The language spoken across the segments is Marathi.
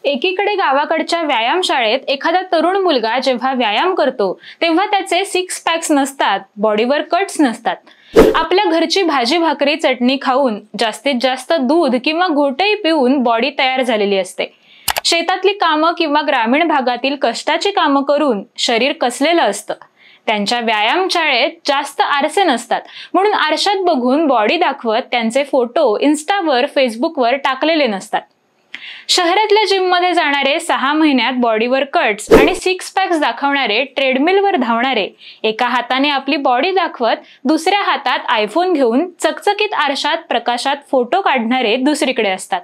एकीकडे गावाकडच्या व्यायामशाळेत एखादा तरुण मुलगा जेव्हा व्यायाम करतो तेव्हा त्याचे सिक्स पॅक्स नसतात, बॉडीवर कट्स नसतात. आपल्या घरची भाजी भाकरी चटणी खाऊन, जास्तीत जास्त दूध किंवा घोटही पिऊन बॉडी तयार झालेली असते. शेतातली कामं किंवा ग्रामीण भागातील कष्टाची कामं करून शरीर कसलेलं असतं. त्यांच्या व्यायामशाळेत जास्त आरसे नसतात, म्हणून आरशात बघून बॉडी दाखवत त्यांचे फोटो इन्स्टावर, फेसबुकवर टाकलेले नसतात. शहरातल्या जिममध्ये जाणारे 6 महिन्यात बॉडीवर कट्स आणि सिक्स पॅक्स दाखवणारे, ट्रेडमिलवर धावणारे, एका हाताने आपली बॉडी दाखवत दुसऱ्या हातात आयफोन घेऊन चकचकीत आरशात प्रकाशात फोटो काढणारे दुसरीकडे असतात.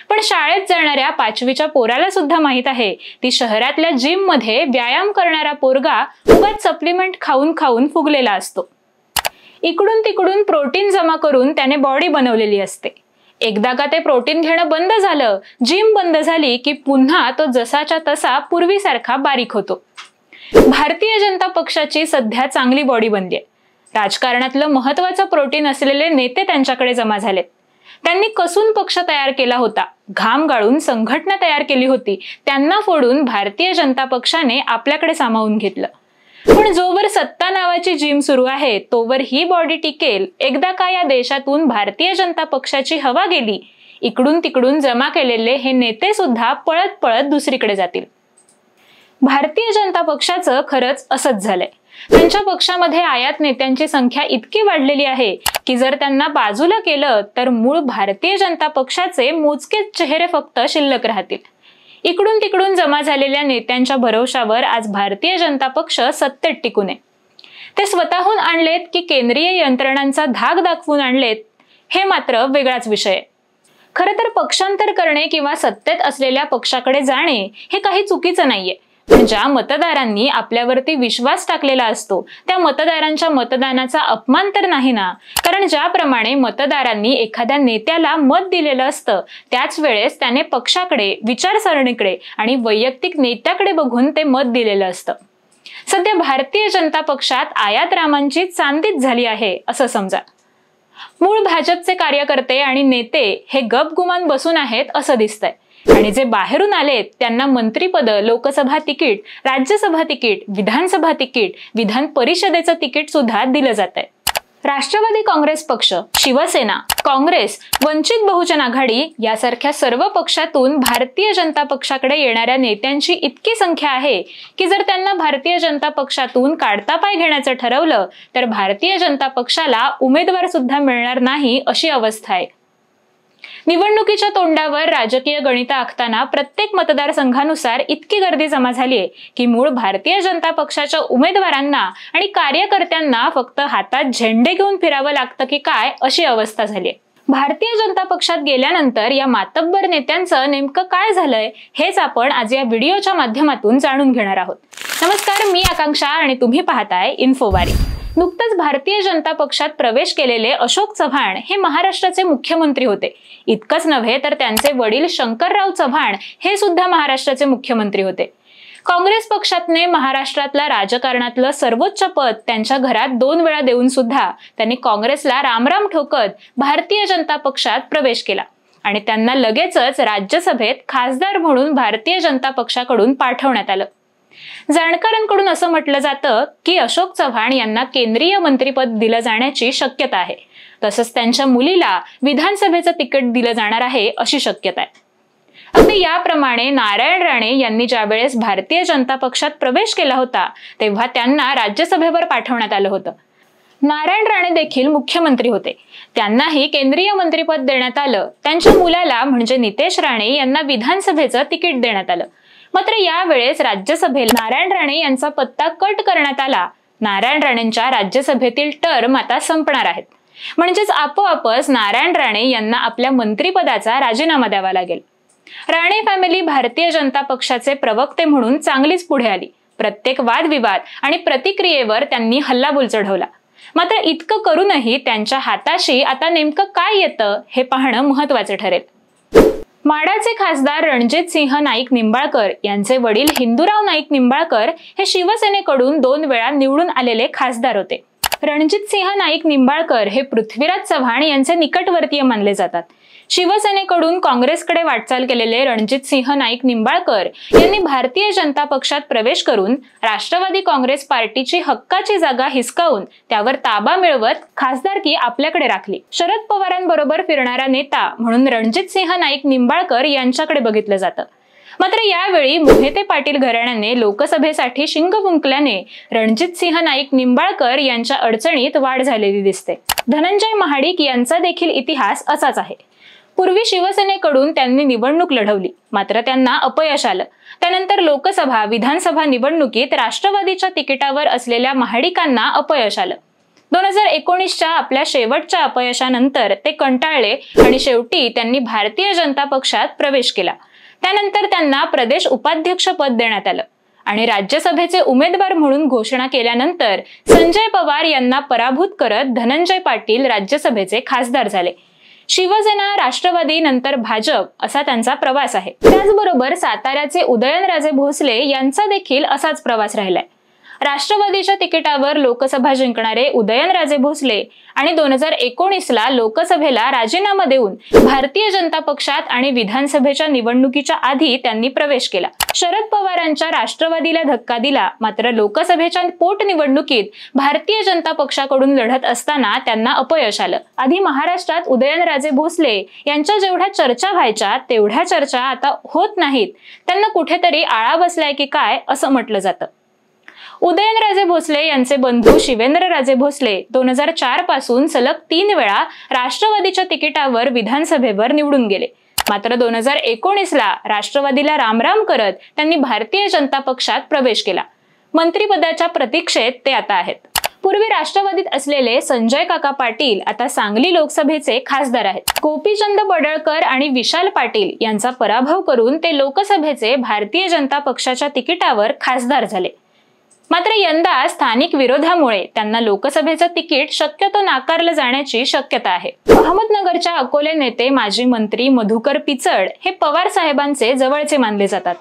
पण शाळेत जाणाऱ्या 5वीच्या पोराला सुद्धा माहित आहे, ती शहरातल्या जिम मध्ये व्यायाम करणारा पोरगा उगाच सप्लिमेंट खाऊन खाऊन फुगलेला असतो. इकडून तिकडून प्रोटीन जमा करून त्याने बॉडी बनवलेली असते. एकदा का ते प्रोटीन घेणं बंद झालं, जिम बंद झाली की पुन्हा तो जसाच्या तसा पूर्वीसारखा बारीक होतो. भारतीय जनता पक्षाची सध्या चांगली बॉडी बनलीय. राजकारणातलं महत्वाचं प्रोटीन असलेले नेते त्यांच्याकडे जमा झालेत. त्यांनी कसून पक्ष तयार केला होता, घाम गाळून संघटना तयार केली होती, त्यांना फोडून भारतीय जनता पक्षाने आपल्याकडे सामावून घेतलं. पण जोवर सत्ता नावाची जिम सुरू आहे तोवर ही बॉडी टिकेल. एकदा का या देशातून भारतीय जनता पक्षाची हवा गेली, इकडून तिकडून जमा केलेले हे नेते सुद्धा पळत पळत दुसरीकडे जातील. भारतीय जनता पक्षाचं खरंच असंच झालंय. त्यांच्या पक्षामध्ये आयात नेत्यांची संख्या इतकी वाढलेली आहे की जर त्यांना बाजूला केलं तर मूळ भारतीय जनता पक्षाचे मोजकेच चेहरे फक्त शिल्लक राहतील. इकडून तिकडून जमा झालेल्या नेत्यांच्या भरवशावर आज भारतीय जनता पक्ष सत्तेत टिकून आहे. ते स्वतःहून आणलेत की केंद्रीय यंत्रणांचा धाक दाखवून आणलेत, हे मात्र वेगळाच विषय आहे. खरं तर पक्षांतर करणे किंवा सत्तेत असलेल्या पक्षाकडे जाणे हे काही चुकीचं नाहीये. पण ज्या मतदारांनी आपल्यावरती विश्वास टाकलेला असतो त्या मतदारांच्या मतदानाचा अपमान तर नाही ना. कारण ज्याप्रमाणे मतदारांनी एखाद्या नेत्याला मत दिलेलं असतं, त्याच वेळेस त्याने पक्षाकडे, विचारसरणीकडे आणि वैयक्तिक नेत्याकडे बघून ते मत दिलेलं असतं. सध्या भारतीय जनता पक्षात आयात रामांची चांदीच झाली आहे असं समजा. मूळ भाजपचे कार्यकर्ते आणि नेते हे गपगुमान बसून आहेत असं दिसतंय. आणि जे बाहेरून आलेत त्यांना मंत्रीपद, लोकसभा तिकीट, राज्यसभा तिकीट, विधानसभा तिकीट, विधान परिषदेचं तिकीट सुद्धा दिलं जात आहे. राष्ट्रवादी काँग्रेस पक्ष, शिवसेना, काँग्रेस, वंचित बहुजन आघाडी यासारख्या सर्व पक्षातून भारतीय जनता पक्षाकडे येणाऱ्या नेत्यांची इतकी संख्या आहे की जर त्यांना भारतीय जनता पक्षातून काढता पाय घेण्याचं ठरवलं तर भारतीय जनता पक्षाला उमेदवार सुद्धा मिळणार नाही अशी अवस्था आहे. निवडणुकीच्या तोंडावर राजकीय गणित आखताना प्रत्येक मतदारसंघानुसार इतकी गर्दी जमा झालीये की मूळ भारतीय जनता पक्षाच्या उमेदवारांना आणि कार्यकर्त्यांना फक्त हातात झेंडे घेऊन फिरावं लागतं की काय अशी अवस्था झालीये. भारतीय जनता पक्षात गेल्यानंतर या मातब्बर नेत्यांचं नेमकं काय झालंय हेच आपण आज या व्हिडिओच्या माध्यमातून जाणून घेणार आहोत. नमस्कार, मी आकांक्षा आणि तुम्ही पाहताय इन्फोवारी. नुकतंच भारतीय जनता पक्षात प्रवेश केलेले अशोक चव्हाण हे महाराष्ट्राचे मुख्यमंत्री होते. इतकंच नव्हे तर त्यांचे वडील शंकरराव चव्हाण हे सुद्धा महाराष्ट्राचे मुख्यमंत्री होते. काँग्रेस पक्षातने महाराष्ट्रातल्या राजकारणातलं सर्वोच्च पद त्यांच्या घरात 2 वेळा देऊन सुद्धा त्यांनी काँग्रेसला रामराम ठोकत भारतीय जनता पक्षात प्रवेश केला आणि त्यांना लगेचच राज्यसभेत खासदार म्हणून भारतीय जनता पक्षाकडून पाठवण्यात आलं. जाणकारांकडून असं म्हटलं जातं की अशोक चव्हाण यांना केंद्रीय मंत्रिपद दिलं जाण्याची शक्यता आहे. तसंच त्यांच्या मुलीला विधानसभेचं तिकीट दिलं जाणार आहे अशी शक्यता आहे. अगदी याप्रमाणे नारायण राणे यांनी ज्यावेळेस भारतीय जनता पक्षात प्रवेश केला होता तेव्हा त्यांना राज्यसभेवर पाठवण्यात आलं होतं. नारायण राणे देखील मुख्यमंत्री होते, त्यांनाही केंद्रीय मंत्रिपद देण्यात आलं. त्यांच्या मुलाला म्हणजे नितेश राणे यांना विधानसभेचं तिकीट देण्यात आलं. मात्र यावेळेस राज्यसभेला नारायण राणे यांचा पत्ता कट करण्यात आला. नारायण राणेंच्या राज्यसभेतील टर्म आता संपणार आहेत. म्हणजेच आपोआपच नारायण राणे यांना आपल्या मंत्रिपदाचा राजीनामा द्यावा लागेल. राणे फॅमिली भारतीय जनता पक्षाचे प्रवक्ते म्हणून चांगलीच पुढे आली. प्रत्येक वादविवाद आणि प्रतिक्रियेवर त्यांनी हल्लाबोल चढवला. मात्र इतकं करूनही त्यांच्या हाताशी आता नेमकं काय येतं हे पाहणं महत्वाचं ठरेल. माढाचे खासदार रणजितसिंह नाईक निंबाळकर यांचे वडील हिंदूराव नाईक निंबाळकर हे शिवसेनेकडून 2 वेळा निवडून आलेले खासदार होते. रणजितसिंह नाईक निंबाळकर हे पृथ्वीराज चव्हाण यांचे निकटवर्तीय मानले जातात. शिवसेनेकडून काँग्रेसकडे वाटचाल केलेले रणजितसिंह नाईक निंबाळकर यांनी भारतीय जनता पक्षात प्रवेश करून राष्ट्रवादी काँग्रेस पार्टीची हक्काची जागा हिसकावून त्यावर ताबा मिळवत खासदारकी आपल्याकडे राखली. शरद पवारांबरोबर फिरणारा नेता म्हणून रणजितसिंह नाईक निंबाळकर यांच्याकडे बघितलं जातं. मात्र यावेळी मोहिते पाटील घराण्याने लोकसभेसाठी शिंग फुंकल्याने रणजितसिंह नाईक निंबाळकर यांच्या अडचणीत वाढ झालेली दिसते. धनंजय महाडिक यांचा देखील इतिहास असाच आहे. पूर्वी शिवसेनेकडून त्यांनी निवडणूक लढवली, मात्र त्यांना अपयश आलं. त्यानंतर लोकसभा, विधानसभा निवडणुकीत राष्ट्रवादीच्या तिकिटावर असलेल्या महाडिकांना अपयश आलं. 2019च्या आपल्या शेवटच्या अपयशानंतर ते कंटाळले आणि शेवटी त्यांनी भारतीय जनता पक्षात प्रवेश केला. त्यानंतर त्यांना प्रदेश उपाध्यक्ष पद देण्यात आलं आणि राज्यसभेचे उमेदवार म्हणून घोषणा केल्यानंतर संजय पवार यांना पराभूत करत धनंजय पाटील राज्यसभेचे खासदार झाले. शिवसेना, राष्ट्रवादी, नंतर भाजप असा त्यांचा प्रवास आहे. त्याचबरोबर साताऱ्याचे उदयनराजे भोसले यांचा देखील असाच प्रवास राहिलाय. राष्ट्रवादीच्या तिकिटावर लोकसभा जिंकणारे उदयनराजे भोसले आणि 2019ला लोकसभेला राजीनामा देऊन भारतीय जनता पक्षात आणि विधानसभेच्या निवडणुकीच्या आधी त्यांनी प्रवेश केला. शरद पवारांच्या राष्ट्रवादीला धक्का दिला, मात्र लोकसभेच्या पोटनिवडणुकीत भारतीय जनता पक्षाकडून लढत असताना त्यांना अपयश आलं. आधी महाराष्ट्रात उदयनराजे भोसले यांच्या जेवढ्या चर्चा व्हायच्या तेवढ्या चर्चा आता होत नाहीत. त्यांना कुठेतरी आळा बसलाय की काय असं म्हटलं जातं. उदयनराजे भोसले यांचे बंधू शिवेंद्रराजे भोसले 2004 पासून सलग 3 वेळा राष्ट्रवादीच्या तिकिटावर विधानसभेवर निवडून गेले. मात्र 2019ला राष्ट्रवादीला रामराम करत त्यांनी भारतीय जनता पक्षात प्रवेश केला. मंत्रिपदाच्या प्रतीक्षेत ते आता आहेत. पूर्वी राष्ट्रवादीत असलेले संजय काका पाटील आता सांगली लोकसभेचे खासदार आहेत. गोपीचंद पडळकर आणि विशाल पाटील यांचा पराभव करून ते लोकसभेचे भारतीय जनता पक्षाच्या तिकिटावर खासदार झाले. मात्र यंदा स्थानिक विरोधामुळे त्यांना लोकसभेचं तिकीट शक्यतो नाकारलं जाण्याची शक्यता आहे. अहमदनगरच्या अकोले नेते माजी मंत्री मधुकर पिचड हे पवार साहेबांचे जवळचे मानले जातात.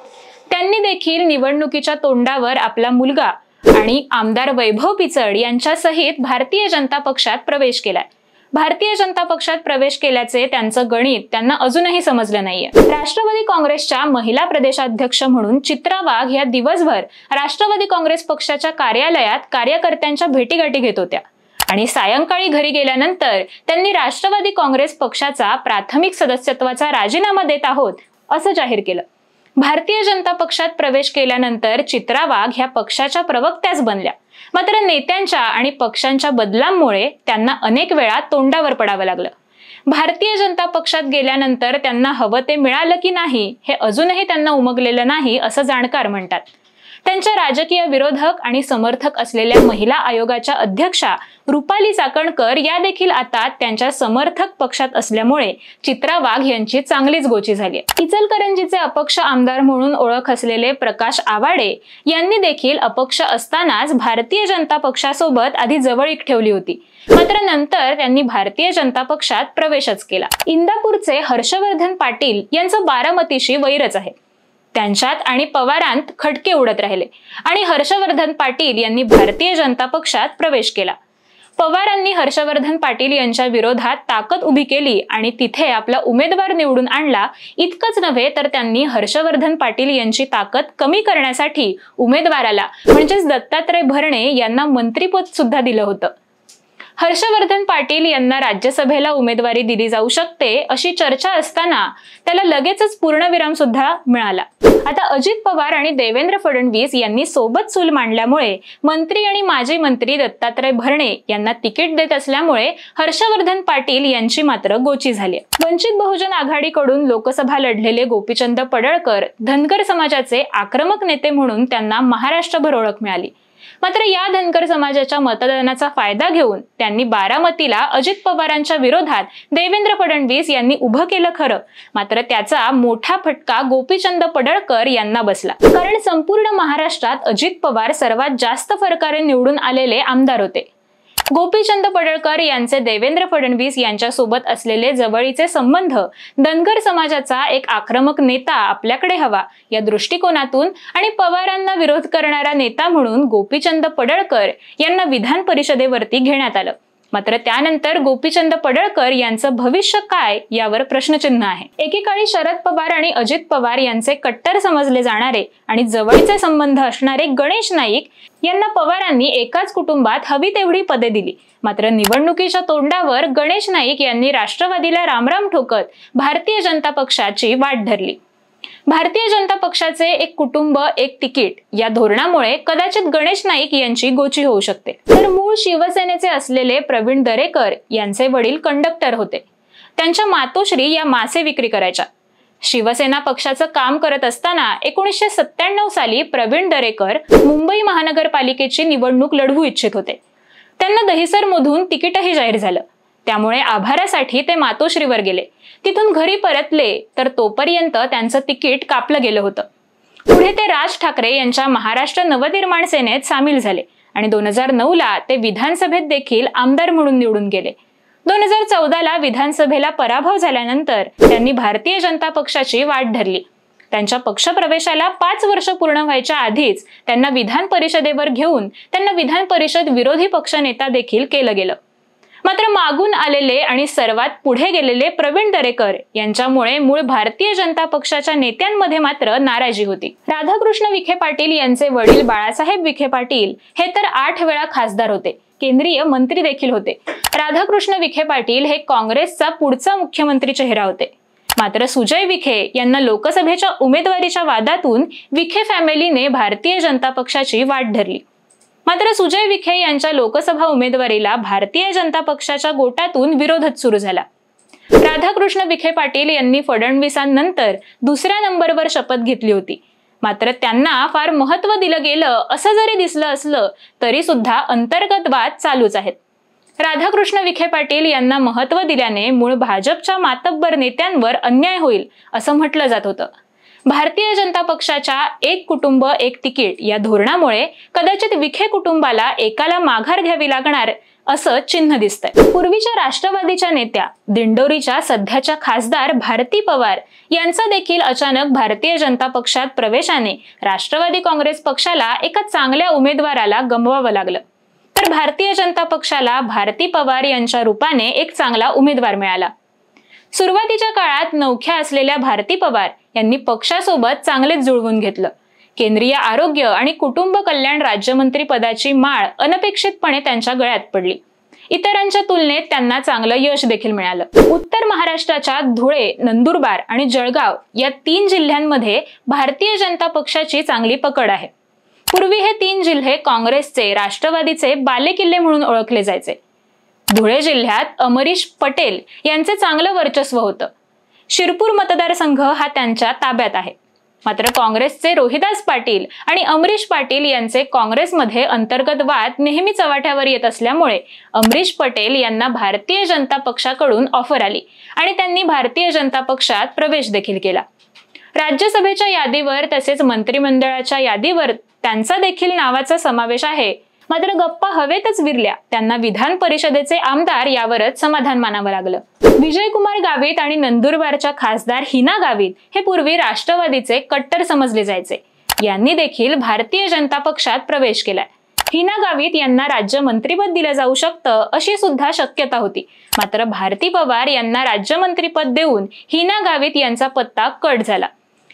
त्यांनी देखील निवडणुकीच्या तोंडावर आपला मुलगा आणि आमदार वैभव पिचड यांच्यासहित भारतीय जनता पक्षात प्रवेश केलाय. भारतीय जनता पक्षात प्रवेश केल्याचे त्यांचं गणित त्यांना अजूनही समजलं नाहीये. राष्ट्रवादी काँग्रेसच्या महिला प्रदेशाध्यक्ष म्हणून चित्रा वाघ या दिवसभर राष्ट्रवादी काँग्रेस पक्षाच्या कार्यालयात कार्यकर्त्यांच्या भेटीगाठी घेत होत्या आणि सायंकाळी घरी गेल्यानंतर त्यांनी राष्ट्रवादी काँग्रेस पक्षाचा प्राथमिक सदस्यत्वाचा राजीनामा देत आहोत असं जाहीर केलं. भारतीय जनता पक्षात प्रवेश केल्यानंतर चित्रा वाघ ह्या पक्षाच्या प्रवक्त्याच बनल्या. मात्र नेत्यांच्या आणि पक्षांच्या बदलांमुळे त्यांना अनेक वेळा तोंडावर पडावं लागलं. भारतीय जनता पक्षात गेल्यानंतर त्यांना हवं ते मिळालं की नाही हे अजूनही त्यांना उमगलेलं नाही असं जाणकार म्हणतात. त्यांच्या राजकीय विरोधक आणि समर्थक असलेल्या महिला आयोगाच्या अध्यक्षा रुपाली चाकणकर या देखील आता त्यांच्या समर्थक पक्षात असल्यामुळे चित्रा वाघ यांची चांगलीच गोची झाली. इचलकरंजीचे अपक्ष आमदार म्हणून ओळख असलेले प्रकाश आवाडे यांनी देखील अपक्ष असतानाच भारतीय जनता पक्षासोबत आधी जवळीक ठेवली होती. मात्र नंतर त्यांनी भारतीय जनता पक्षात प्रवेशच केला. इंदापूरचे हर्षवर्धन पाटील यांचं बारामतीशी वैरच आहे. त्यांच्यात आणि पवारांत खटके उडत राहिले आणि हर्षवर्धन पाटील यांनी भारतीय जनता पक्षात प्रवेश केला. पवारांनी हर्षवर्धन पाटील यांच्या विरोधात ताकद उभी केली आणि तिथे आपला उमेदवार निवडून आणला. इतकंच नव्हे तर त्यांनी हर्षवर्धन पाटील यांची ताकद कमी करण्यासाठी उमेदवाराला म्हणजेच दत्तात्रय भरणे यांना मंत्रिपद सुद्धा दिलं होतं. हर्षवर्धन पाटील यांना राज्यसभेला उमेदवारी दिली जाऊ शकते अशी चर्चा असताना त्याला लगेचच पूर्णविराम सुद्धा मिळाला. आता अजित पवार आणि देवेंद्र फडणवीस यांनी सोबत सूल मांडल्यामुळे मंत्री आणि माजी मंत्री दत्तात्रय भरणे यांना तिकीट देत असल्यामुळे हर्षवर्धन पाटील यांची मात्र गोची झाली. वंचित बहुजन आघाडीकडून लोकसभा लढलेले गोपीचंद पडळकर धनगर समाजाचे आक्रमक नेते म्हणून त्यांना महाराष्ट्रभर ओळख मिळाली. मात्र या धनगर समाजाच्या मतदानाचा फायदा घेऊन त्यांनी बारामतीला अजित पवारांच्या विरोधात देवेंद्र फडणवीस यांनी उभं केलं खरं, मात्र त्याचा मोठा फटका गोपीचंद पडळकर यांना बसला. कारण संपूर्ण महाराष्ट्रात अजित पवार सर्वात जास्त फरकाने निवडून आलेले आमदार होते. गोपीचंद पडळकर यांचे देवेंद्र फडणवीस यांच्यासोबत असलेले जवळीचे संबंध, धनगर समाजाचा एक आक्रमक नेता आपल्याकडे हवा या दृष्टिकोनातून आणि पवारांना विरोध करणारा नेता म्हणून गोपीचंद पडळकर यांना विधान परिषदेवरती घेण्यात आलं. मात्र त्यानंतर गोपीचंद पडळकर यांचं भविष्य काय यावर प्रश्नचिन्ह आहे। एकेकाळी शरद पवार आणि अजित पवार यांचे कट्टर समजले जाणारे आणि जवळचे संबंध असणारे गणेश नाईक यांना पवारांनी एकाच कुटुंबात हवी तेवढी पदे दिली। मात्र निवडणुकीच्या तोंडावर गणेश नाईक यांनी राष्ट्रवादीला रामराम ठोकत भारतीय जनता पक्षाची वाट धरली। भारतीय जनता पक्षाचे एक कुटुंब एक तिकीट या धोरणामुळे कदाचित गणेश नाईक यांची गोची होऊ शकते। तर मूळ शिवसेनेचे असलेले प्रवीण दरेकर यांचे वडील कंडक्टर होते। त्यांच्या मातोश्री या मासे विक्री करायच्या। शिवसेना पक्षाचं काम करत असताना 1997 साली प्रवीण दरेकर मुंबई महानगरपालिकेची निवडणूक लढवू इच्छित होते। त्यांना दहिसरमधून तिकीटही जाहीर झालं। त्यामुळे आभारासाठी ते मातोश्रीवर गेले। तिथून घरी परतले तर तोपर्यंत त्यांचं तिकीट कापलं गेलं होतं। पुढे ते राज ठाकरे यांच्या महाराष्ट्र नवनिर्माण सेनेत सामील झाले आणि 2009 ला ते विधानसभेत देखील आमदार म्हणून निवडून गेले। 2014 ला विधानसभेला पराभव झाल्यानंतर त्यांनी भारतीय जनता पक्षाची वाट धरली। त्यांच्या पक्षप्रवेशाला 5 वर्ष पूर्ण व्हायच्या आधीच त्यांना विधान परिषदेवर घेऊन त्यांना विधान परिषद विरोधी पक्षनेता देखील केलं गेलं। मात्र मागून आलेले आणि सर्वात पुढे गेलेले प्रवीण दरेकर यांच्यामुळे मूळ भारतीय जनता पक्षाच्या नेत्यांमध्ये मात्र नाराजी होती। राधाकृष्ण विखे पाटील यांचे वडील बाळासाहेब विखे पाटील हे तर 8 वेळा खासदार होते, केंद्रीय मंत्री देखील होते। राधाकृष्ण विखे पाटील हे काँग्रेसचा पुढचा मुख्यमंत्री चेहरा होते। मात्र सुजय विखे यांना लोकसभेच्या उमेदवारीच्या वादातून विखे फॅमिलीने भारतीय जनता पक्षाची वाट धरली। मात्र सुजय विखे यांच्या लोकसभा उमेदवारीला भारतीय जनता पक्षाच्या गोटातून विरोधच सुरू झाला। राधाकृष्ण विखे पाटील यांनी फडणवीसांनंतर दुसऱ्या नंबरवर शपथ घेतली होती। मात्र त्यांना फार महत्त्व दिलं गेलं असं जरी दिसलं असलं तरी सुद्धा अंतर्गत वाद चालूच आहेत। राधाकृष्ण विखे पाटील यांना महत्त्व दिल्याने मूळ भाजपच्या मातब्बर नेत्यांवर अन्याय होईल असं म्हटलं जात होतं। भारतीय जनता पक्षाच्या एक कुटुंब एक तिकीट या धोरणामुळे कदाचित विखे कुटुंबाला एकाला माघार घ्यावी लागणार असं चिन्ह दिसतंय। पूर्वीच्या राष्ट्रवादीच्या नेत्या दिंडोरीच्या सध्याच्या खासदार भारती पवार यांचा देखील अचानक भारतीय जनता पक्षात प्रवेशाने राष्ट्रवादी काँग्रेस पक्षाला एका चांगल्या उमेदवाराला गमवावं लागलं। तर भारतीय जनता पक्षाला भारती पवार यांच्या रूपाने एक चांगला उमेदवार मिळाला। सुरुवातीच्या काळात नवख्या असलेल्या भारती पवार यांनी पक्षासोबत चांगलेच जुळवून घेतलं। केंद्रीय आरोग्य आणि कुटुंब कल्याण राज्यमंत्री पदाची माळ अनपेक्षितपणे त्यांच्या गळ्यात पडली। इतरांच्या तुलनेत त्यांना चांगलं यश देखील मिळालं। उत्तर महाराष्ट्राच्या धुळे, नंदुरबार आणि जळगाव या 3 जिल्ह्यांमध्ये भारतीय जनता पक्षाची चांगली पकड आहे। पूर्वी हे 3 जिल्हे काँग्रेसचे, राष्ट्रवादीचे बालेकिल्ले म्हणून ओळखले जायचे। धुळे जिल्ह्यात अमरीश पटेल यांचे चांगलं वर्चस्व होतं। शिरपूर मतदारसंघ हा त्यांच्या ताब्यात आहे। मात्र काँग्रेसचे रोहिदास पाटील आणि अमरीश पाटील यांचे काँग्रेसमध्ये अंतर्गत वाद नेहमी चव्हाट्यावर येत असल्यामुळे अमरीश पटेल यांना भारतीय जनता पक्षाकडून ऑफर आली आणि त्यांनी भारतीय जनता पक्षात प्रवेश देखील केला। राज्यसभेच्या यादीवर तसेच मंत्रिमंडळाच्या यादीवर त्यांचा देखील नावाचा समावेश आहे। मात्र गप्पा हवेतच विरल्या। त्यांना विधान परिषदेचे आमदार यावरच समाधान मानावं लागलं। विजयकुमार गावित आणि नंदुरबारच्या खासदार हिना गावित हे पूर्वी राष्ट्रवादीचे कट्टर समजले जायचे। यांनी देखील भारतीय जनता पक्षात प्रवेश केलाय। हिना गावित यांना राज्यमंत्रीपद दिलं जाऊ शकतं अशी सुद्धा शक्यता होती। मात्र भारती पवार यांना राज्यमंत्रीपद देऊन हिना गावित यांचा पत्ता कट झाला।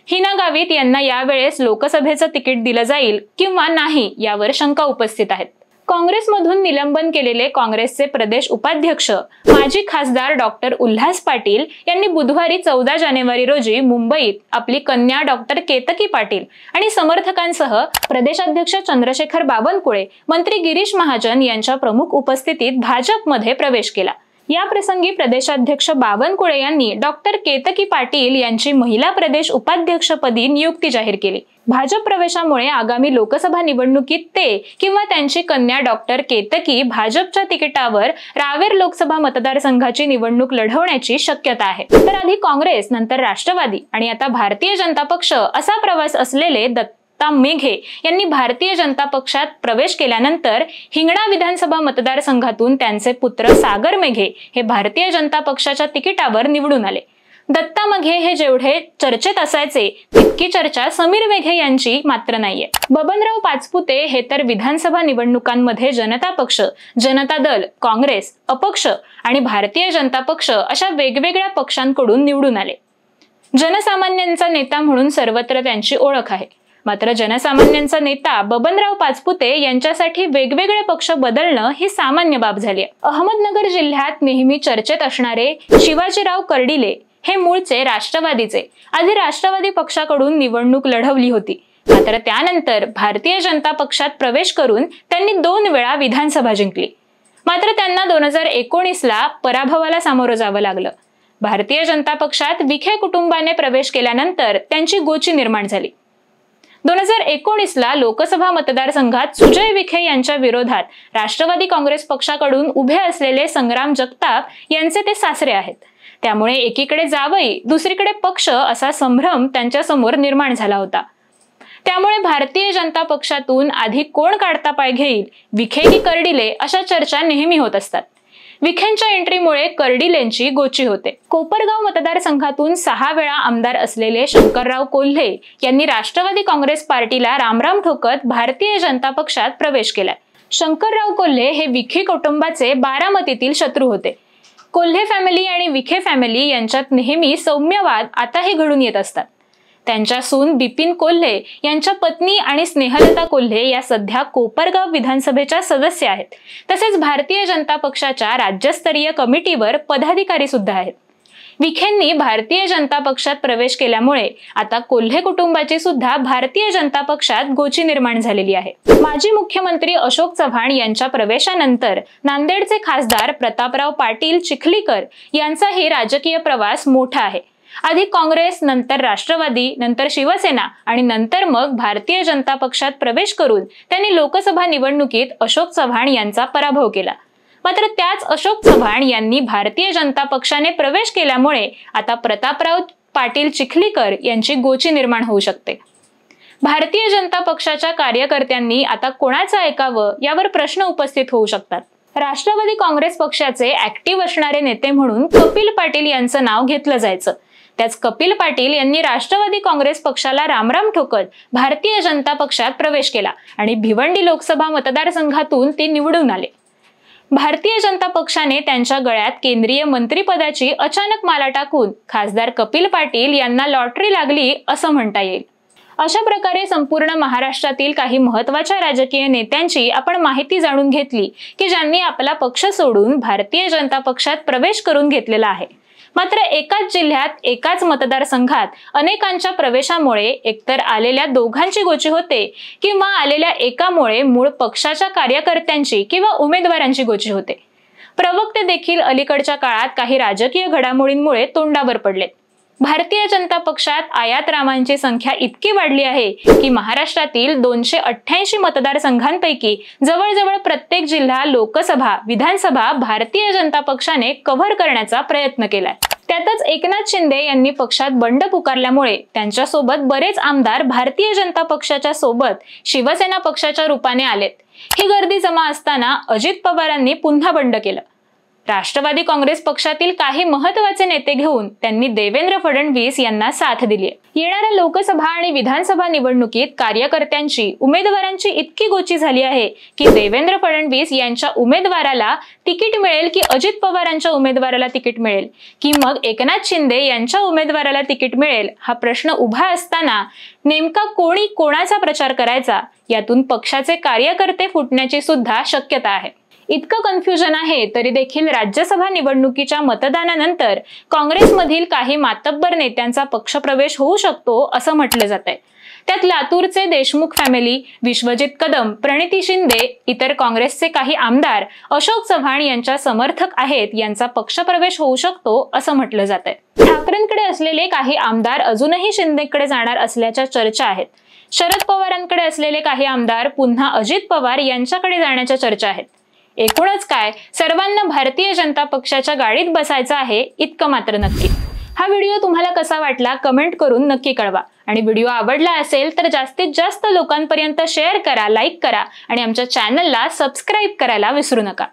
हिना गावित यांना यावेळेस लोकसभेचं तिकीट दिलं जाईल किंवा नाही यावर शंका उपस्थित आहेत। काँग्रेसमधून निलंबन केलेले काँग्रेसचे प्रदेश उपाध्यक्ष माजी खासदार डॉक्टर उल्हास पाटील यांनी बुधवारी 14 जानेवारी रोजी मुंबईत आपली कन्या डॉक्टर केतकी पाटील आणि समर्थकांसह प्रदेशाध्यक्ष चंद्रशेखर बावनकुळे, मंत्री गिरीश महाजन यांच्या प्रमुख उपस्थितीत भाजपमध्ये प्रवेश केला। या प्रसंगी प्रदेशाध्यक्ष बावनकुळे यांनी डॉक्टर केतकी पाटील यांची महिला प्रदेश उपाध्यक्षपदी नियुक्ती जाहीर केली। भाजप प्रवेशामुळे आगामी लोकसभा निवडणुकीत ते किंवा त्यांची कन्या डॉक्टर केतकी भाजपच्या तिकिटावर रावेर लोकसभा मतदारसंघाची निवडणूक लढवण्याची शक्यता आहे। तर आधी काँग्रेस, नंतर राष्ट्रवादी आणि आता भारतीय जनता पक्ष असा प्रवास असलेले दत्ता मेघे यांनी भारतीय जनता पक्षात प्रवेश केल्यानंतर हिंगणा विधानसभा मतदारसंघातून त्यांचे पुत्र सागर मेघे हे भारतीय जनता पक्षाच्या तिकिटावर निवडून आले। दत्ता मघे हे जेवढे चर्चेत असायचे तितकी चर्चा समीर मेघे यांची मात्र नाहीये. बबनराव पाचपुते हे तर विधानसभा निवडणुकांमध्ये जनता पक्ष, जनता दल, काँग्रेस, अपक्ष आणि भारतीय जनता पक्ष अशा वेगवेगळ्या पक्षांकडून निवडून आले. जनसामान्यांचा नेता म्हणून सर्वत्र त्यांची ओळख आहे. मात्र जनसामान्यांचा नेता बबनराव पाचपुते यांच्यासाठी वेगवेगळे पक्ष बदलणं ही सामान्य बाब झाली आहे. अहमदनगर जिल्ह्यात नेहमी चर्चेत असणारे शिवाजीराव कर्डिले हे मूळचे राष्ट्रवादीचे. आधी राष्ट्रवादी पक्षाकडून निवडणूक लढवली होती, मात्र त्यानंतर भारतीय जनता पक्षात प्रवेश करून त्यांनी 2 वेळा विधानसभा जिंकली. मात्र त्यांना 2019ला पराभवाला सामोरं जावं लागलं. भारतीय जनता पक्षात विखे कुटुंबाने प्रवेश केल्यानंतर त्यांची गोची निर्माण झाली. 2019ला लोकसभा मतदारसंघात सुजय विखे यांच्या विरोधात राष्ट्रवादी काँग्रेस पक्षाकडून उभे असलेले संग्राम जगताप यांचे ते सासरे आहेत. त्यामुळे एकीकडे जावई, दुसरीकडे पक्ष असा संभ्रम त्यांच्या समोर निर्माण झाला होता. त्यामुळे भारतीय जनता पक्षातून आधी कोण काढता पाय घेईल, विखे की कर्डिले, अशा चर्चा नेहमी होत असतात. विखेंच्या एंट्रीमुळे कर्डिलेंची गोची होते. कोपरगाव मतदारसंघातून 6 वेळा आमदार असलेले शंकरराव कोल्हे यांनी राष्ट्रवादी काँग्रेस पार्टीला रामराम ठोकत भारतीय जनता पक्षात प्रवेश केला. शंकरराव कोल्हे हे विखे कुटुंबाचे बारामतीतील शत्रू होते. कोल्हे फॅमिली आणि विखे फॅमिली यांच्यात नेहमी सौम्य वाद आताही घडून येत असतात. त्यांच्या सून बिपिन कोल्हे यांच्या पत्नी आणि स्नेहलता कोल्हे या सध्या कोपरगाव विधानसभेच्या सदस्य आहेत. तसेच भारतीय जनता पक्षाच्या राज्यस्तरीय कमिटीवर पदाधिकारी सुद्धा आहेत. विखेंनी भारतीय जनता पक्षात प्रवेश केल्यामुळे आता कोल्हे कुटुंबाची सुद्धा भारतीय जनता पक्षात गोची निर्माण झालेली आहे. माजी मुख्यमंत्री अशोक चव्हाण यांच्या प्रवेशानंतर नांदेडचे खासदार प्रतापराव पाटील चिखलीकर यांचाही राजकीय प्रवास मोठा आहे. आधी काँग्रेस, नंतर राष्ट्रवादी, नंतर शिवसेना आणि नंतर मग भारतीय जनता पक्षात प्रवेश करून त्यांनी लोकसभा निवडणुकीत अशोक चव्हाण यांचा पराभव केला. मात्र त्याच अशोक चव्हाण यांनी भारतीय जनता पक्षाने प्रवेश केल्यामुळे आता प्रतापराव पाटील चिखलीकर यांची गोची निर्माण होऊ शकते. भारतीय जनता पक्षाच्या कार्यकर्त्यांनी आता कोणाचं ऐकावं यावर प्रश्न उपस्थित होऊ शकतात. राष्ट्रवादी काँग्रेस पक्षाचे ऍक्टिव्ह असणारे नेते म्हणून कपिल पाटील यांचं नाव घेतलं जायचं. त्याच कपिल पाटील यांनी राष्ट्रवादी काँग्रेस पक्षाला रामराम ठोकत भारतीय जनता पक्षात प्रवेश केला आणि भिवंडी लोकसभा मतदारसंघातून ते निवडून आले. भारतीय जनता पक्षाने त्यांच्या गळ्यात केंद्रीय मंत्रिपदाची अचानक माला टाकून खासदार कपिल पाटील यांना लॉटरी लागली असं म्हणता येईल. अशा प्रकारे संपूर्ण महाराष्ट्रातील काही महत्त्वाच्या राजकीय नेत्यांची आपण माहिती जाणून घेतली की ज्यांनी आपला पक्ष सोडून भारतीय जनता पक्षात प्रवेश करून घेतलेला आहे. मात्र एकाच जिल्ह्यात, एकाच मतदारसंघात अनेकांच्या प्रवेशामुळे एकतर आलेल्या दोघांची गोची होते किंवा आलेल्या एकामुळे मूळ पक्षाच्या कार्यकर्त्यांची किंवा उमेदवारांची गोची होते. प्रवक्ते देखील अलीकडच्या काळात काही राजकीय घडामोडींमुळे तोंडावर पडले. भारतीय जनता पक्षात आयातरामांची संख्या इतकी वाढली आहे की महाराष्ट्रातील 288 मतदारसंघांपैकी जवळजवळ प्रत्येक जिल्हा, लोकसभा, विधानसभा भारतीय जनता पक्षाने कव्हर करण्याचा प्रयत्न केलाय. त्यातच एकनाथ शिंदे यांनी पक्षात बंड पुकारल्यामुळे त्यांच्यासोबत बरेच आमदार भारतीय जनता पक्षाच्या सोबत शिवसेना पक्षाच्या रूपाने आलेत. ही गर्दी जमा असताना अजित पवारांनी पुन्हा बंड केलं. राष्ट्रवादी काँग्रेस पक्षातील काही महत्त्वाचे नेते घेऊन त्यांनी देवेंद्र फडणवीस यांना साथ दिली. येणाऱ्या लोकसभा आणि विधानसभा निवडणुकीत कार्यकर्त्यांची, उमेदवारांची इतकी गोची झाली आहे की देवेंद्र फडणवीस यांच्या उमेदवाराला तिकीट मिळेल की अजित पवारांच्या उमेदवाराला तिकीट मिळेल की मग एकनाथ शिंदे यांच्या उमेदवाराला तिकीट मिळेल हा प्रश्न उभा असताना नेमका कोणी कोणाचा प्रचार करायचा यातून पक्षाचे कार्यकर्ते फुटण्याची सुद्धा शक्यता आहे. इतकं कन्फ्युजन आहे तरी देखील राज्यसभा निवडणुकीच्या मतदानानंतर काँग्रेसमधील काही मातब्बर नेत्यांचा पक्षप्रवेश होऊ शकतो असं म्हटलं जातंय. त्यात लातूरचे देशमुख फॅमिली, विश्वजित कदम, प्रणिती शिंदे, इतर काँग्रेसचे काही आमदार, अशोक चव्हाण यांच्या समर्थक आहेत यांचा पक्षप्रवेश होऊ शकतो असं म्हटलं जातंय. ठाकरेंकडे असलेले काही आमदार अजूनही शिंदेकडे जाणार असल्याच्या चर्चा आहेत. शरद पवारांकडे असलेले काही आमदार पुन्हा अजित पवार यांच्याकडे जाण्याच्या चर्चा आहेत. एकूणच काय, सर्वांना भारतीय जनता पक्षाच्या गाडीत बसायचं आहे इतकं मात्र नक्की. हा व्हिडिओ तुम्हाला कसा वाटला कमेंट करून नक्की कळवा आणि व्हिडिओ आवडला असेल तर जास्तीत जास्त लोकांपर्यंत शेअर करा, लाईक करा आणि आमच्या चॅनलला सबस्क्राईब करायला विसरू नका.